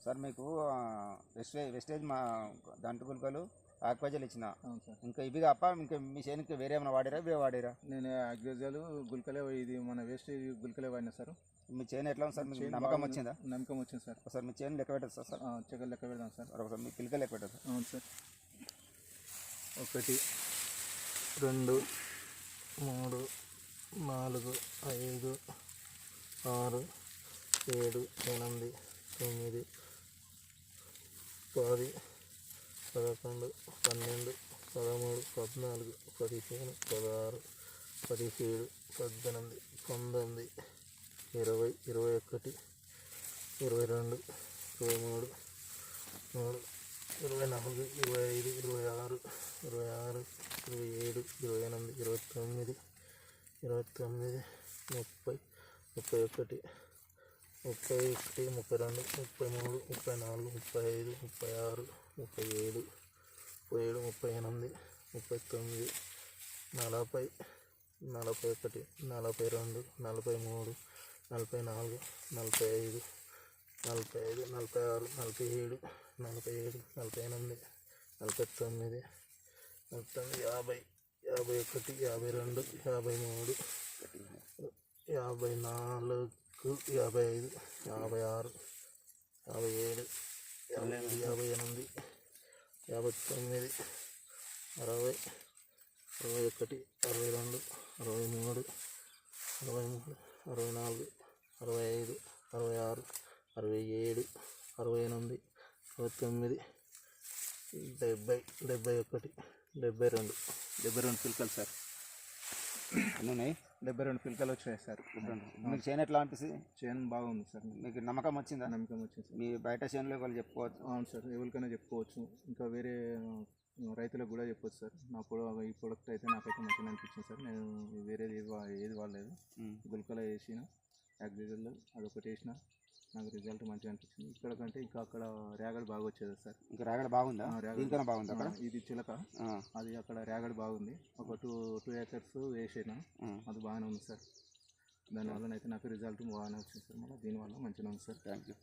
Sir మీకు wastage మా దంటు గుల్కలు ఆక్వాజల్ ఇచ్చిన. అవును సార్. ఇంకా ఇవి కాప ఇంకా మీ చేనుకి వేరే ఏమైనా వాడిరా ఇవే వాడిరా? నేను ఆక్వాజల్ గుల్కలే ఇది మన వేస్టేజ్ గుల్కలే వాడినా సార్. మీ చేను ఎట్లా ఉంది సార్? మీకు నమ్మకం వచ్చిందా? నమ్మకం వచ్చింది సార్. సార్ మీ చేను లెక్క పెట్టదు సార్? చెక్కలు లెక్క పెడదాం సార్. ఒకసారి మీ పిల్లకలు లెక్క పెట్టదు సార్? అవును సార్. 1 2 3 4 5 6 7 8 9 10 11 12 13 14 15 16 17 18 19 20 21 22 23 24 25 26 27 28 29 30 31 32 33 34 35 36 37 38 40 41 40 41 42 43 44 45 46 47 48 49 50 51 52 53 54 55 56 57 58 59 60 61 62 63 64 65 66 67 68 69 70 71 72 పిలకలు సార్. అన్నీ ఉన్నాయి. 72 పిలకలు వచ్చినాయి సార్. మీకు చేను ఎట్లా అనిపిస్తుంది? చేను బాగుంది సార్. మీకు నమ్మకం వచ్చిందా? నమ్మకం వచ్చింది సార్. మీ బయట చేనులో వాళ్ళు చెప్పుకోవచ్చు? అవును సార్, ఎవరికైనా చెప్పుకోవచ్చు. ఇంకా వేరే రైతులకు కూడా చెప్పొచ్చు సార్. ఈ ప్రోడక్ట్ అయితే నాకైతే మంచిగా అనిపించింది సార్. నేను వేరేది ఏది వాడలేదు. గుల్కలో వేసిన యాక్సిజన్లో అదొకటి వేసిన నాకు రిజల్ట్ మంచిగా అనిపించింది. ఇక్కడ కంటే ఇంకా అక్కడ రేగడి బాగా వచ్చేది సార్. ఇంకా రేగడి బాగుందా? దీనికన్నా బాగుంది అక్కడ. ఇది చిలక, అది అక్కడ రేగడి బాగుంది. ఒక 2 ఏకర్స్ వేసిన అది బాగానే ఉంది సార్. దానివల్ల అయితే నాకు రిజల్ట్ బాగానే వచ్చింది సార్. మళ్ళీ దీనివల్ల మంచిగా ఉంది సార్. Thank you.